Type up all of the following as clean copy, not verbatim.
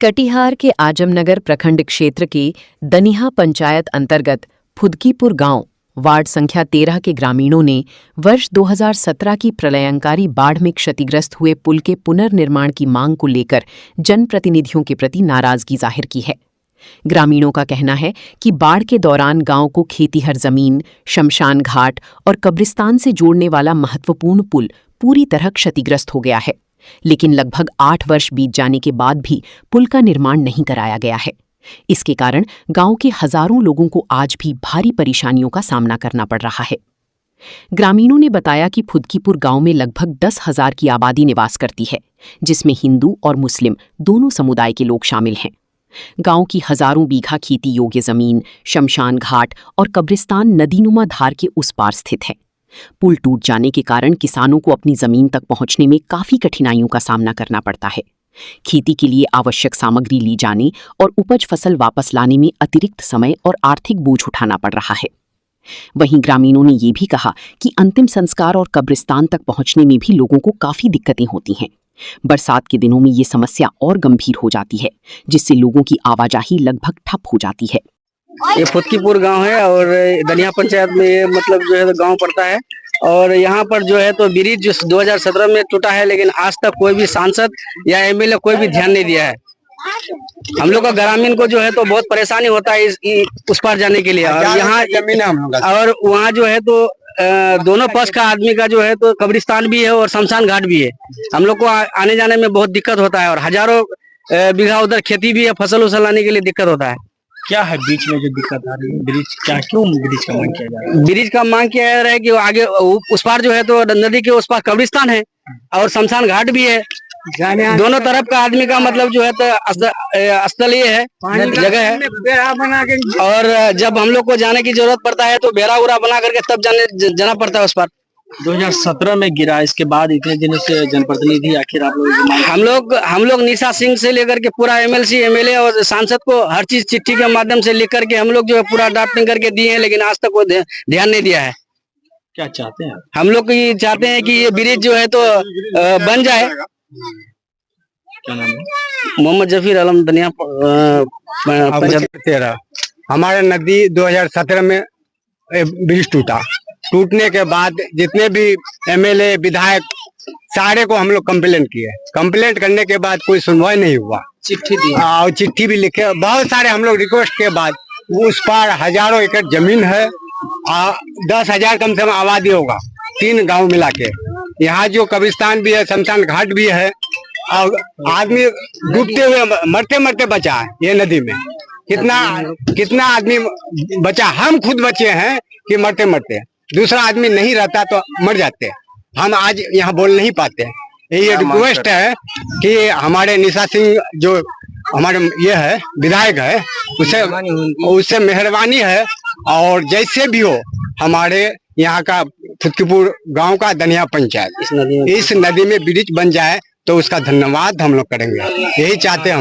कटिहार के आजमनगर प्रखंड क्षेत्र के दनिहा पंचायत अंतर्गत फुदकीपुर गांव वार्ड संख्या 13 के ग्रामीणों ने वर्ष 2017 की प्रलयंकारी बाढ़ में क्षतिग्रस्त हुए पुल के पुनर्निर्माण की मांग को लेकर जनप्रतिनिधियों के प्रति नाराजगी जाहिर की है। ग्रामीणों का कहना है कि बाढ़ के दौरान गांव को खेतीहर जमीन, शमशान घाट और कब्रिस्तान से जोड़ने वाला महत्वपूर्ण पुल पूरी तरह क्षतिग्रस्त हो गया है, लेकिन लगभग 8 वर्ष बीत जाने के बाद भी पुल का निर्माण नहीं कराया गया है। इसके कारण गांव के हजारों लोगों को आज भी भारी परेशानियों का सामना करना पड़ रहा है। ग्रामीणों ने बताया कि फुदकीपुर गांव में लगभग 10,000 की आबादी निवास करती है, जिसमें हिंदू और मुस्लिम दोनों समुदाय के लोग शामिल हैं। गांव की हजारों बीघा खेती योग्य जमीन, शमशान घाट और कब्रिस्तान नदीनुमा धार के उस पार स्थित है। पुल टूट जाने के कारण किसानों को अपनी जमीन तक पहुंचने में काफी कठिनाइयों का सामना करना पड़ता है। खेती के लिए आवश्यक सामग्री ली जाने और उपज फसल वापस लाने में अतिरिक्त समय और आर्थिक बोझ उठाना पड़ रहा है। वहीं ग्रामीणों ने ये भी कहा कि अंतिम संस्कार और कब्रिस्तान तक पहुंचने में भी लोगों को काफी दिक्कतें होती हैं। बरसात के दिनों में ये समस्या और गंभीर हो जाती है, जिससे लोगों की आवाजाही लगभग ठप हो जाती है। ये फुदकीपुर गांव है और दनिया पंचायत में ये मतलब जो है गांव पड़ता है। और यहाँ पर जो है तो ब्रिज जो 2017 में टूटा है, लेकिन आज तक कोई भी सांसद या एमएलए कोई भी ध्यान नहीं दिया है। हम लोग का ग्रामीण को जो है तो बहुत परेशानी होता है उस पार जाने के लिए। और यहाँ जमीन है हम लोग, और वहाँ जो है तो दोनों पक्ष का आदमी का जो है तो कब्रिस्तान भी है और शमशान घाट भी है। हम लोग को आने जाने में बहुत दिक्कत होता है और हजारों बीघा उधर खेती भी है, फसल उसल लाने के लिए दिक्कत होता है। क्या है बीच में जो दिक्कत आ रही है? ब्रिज क्या, क्यों ब्रिज का मांग किया जा रहा है? ब्रिज का मांग किया जा रहा है कि आगे उस पार जो है तो नदी के उस पार कब्रिस्तान है और शमशान घाट भी है। दोनों तरफ का आदमी का मतलब जो है तो स्थल ये है, जगह है। और जब हम लोग को जाने की जरूरत पड़ता है तो बेड़ा उड़ा बना करके तब जाना पड़ता है उस पर। 2017 में गिरा, इसके बाद इतने दिनों से जनप्रतिनिधि आखिर आप लोग हम लोग निशा सिंह से लेकर के पूरा एमएलसी एमएलए और सांसद को हर चीज चिट्ठी के माध्यम से लिख करके हम लोग जो है पूरा ड्राफ्टिंग करके दिए हैं, लेकिन आज तक वो ध्यान नहीं दिया है। क्या चाहते हैं हम लोग ये चाहते हैं कि ये ब्रिज जो है तो बन जाए। क्या नाम है? मोहम्मद जफीर आलम, दनिया 13। हमारे नदी 2017 में ब्रिज टूटने के बाद जितने भी एमएलए विधायक सारे को हम लोग कंप्लेंट किए। कंप्लेंट करने के बाद कोई सुनवाई नहीं हुआ। चिट्ठी दी और चिट्ठी भी लिखे, बहुत सारे हम लोग रिक्वेस्ट के बाद उस पार हजारों एकड़ जमीन है, 10,000 कम से कम आबादी होगा 3 गांव मिला के। यहाँ जो कब्रिस्तान भी है, शमशान घाट भी है और आदमी डूबते हुए मरते मरते बचा है ये नदी में। कितना आदमी बचा, हम खुद बचे हैं कि मरते मरते, दूसरा आदमी नहीं रहता तो मर जाते। हम आज यहाँ बोल नहीं पाते। ये रिक्वेस्ट है कि हमारे निशा सिंह जो हमारे ये है विधायक है, उससे मेहरबानी है। और जैसे भी हो हमारे यहाँ का फुदकीपुर गांव का दनिया पंचायत इस नदी में ब्रिज बन जाए तो उसका धन्यवाद हम लोग करेंगे। यही चाहते हैं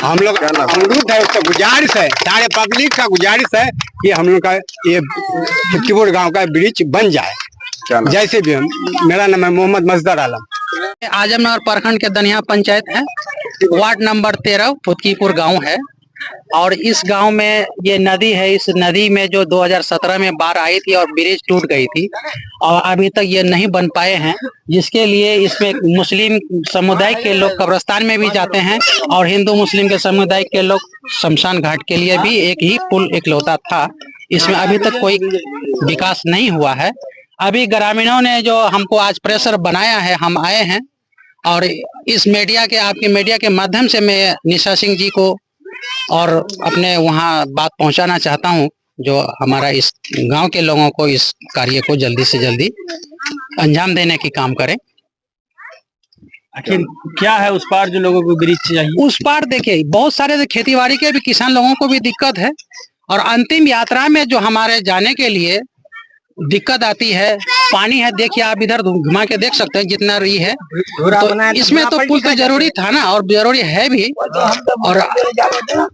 हम लोग अनुरोध है, उसका गुजारिश है, सारे पब्लिक का गुजारिश है कि हम लोग का ये फुदकीपुर गांव का ब्रिज बन जाए जैसे भी। मेरा नाम है मोहम्मद मजदर आलम। आजमनगर प्रखंड के दनिया पंचायत है, वार्ड नंबर 13 फुदकीपुर गांव है। और इस गांव में ये नदी है, इस नदी में जो 2017 में बाढ़ आई थी और ब्रिज टूट गई थी और अभी तक ये नहीं बन पाए हैं, जिसके लिए इसमें मुस्लिम समुदाय के लोग कब्रिस्तान में भी जाते हैं और हिंदू मुस्लिम के समुदाय के लोग शमशान घाट के लिए भी एक ही पुल इकलौता था। इसमें अभी तक कोई विकास नहीं हुआ है। अभी ग्रामीणों ने जो हमको आज प्रेशर बनाया है, हम आए हैं और इस मीडिया के, आपके मीडिया के माध्यम से मैं निशा सिंह जी को और अपने वहाँ बात पहुंचाना चाहता हूं, जो हमारा इस गांव के लोगों को इस कार्य को जल्दी से जल्दी अंजाम देने की काम करें। आखिर क्या है उस पार जो लोगों को ब्रिज चाहिए? उस पार देखिए बहुत सारे खेतीबाड़ी के भी किसान लोगों को भी दिक्कत है और अंतिम यात्रा में जो हमारे जाने के लिए दिक्कत आती है, पानी है। देखिए आप इधर घुमा के देख सकते हैं जितना रही है, तो इसमें तो पुल तो जरूरी था ना, और जरूरी है भी, और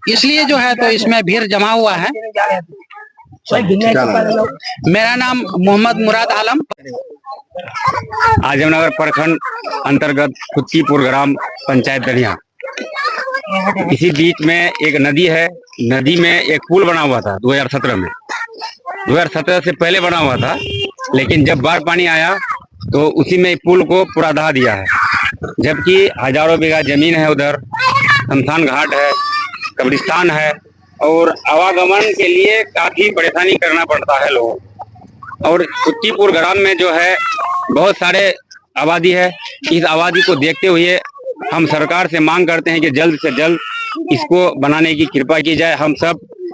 इसलिए जो है तो इसमें भीड़ जमा हुआ है। मेरा नाम मोहम्मद मुराद आलम, आजमनगर प्रखंड अंतर्गत फुदकीपुर ग्राम पंचायत दनिया। इसी बीच में एक नदी है, नदी में एक पुल बना हुआ था 2017 में। 2017 से पहले बना हुआ था, लेकिन जब बाढ़ पानी आया तो उसी में पुल को पूरा दहा दिया है। जबकि हजारों बीघा जमीन है, उधर शमशान घाट है, कब्रिस्तान है, और आवागमन के लिए काफी परेशानी करना पड़ता है लोगों को। और फुदकीपुर ग्राम में जो है बहुत सारे आबादी है। इस आबादी को देखते हुए हम सरकार से मांग करते हैं कि जल्द से जल्द इसको बनाने की कृपा की जाए। हम सब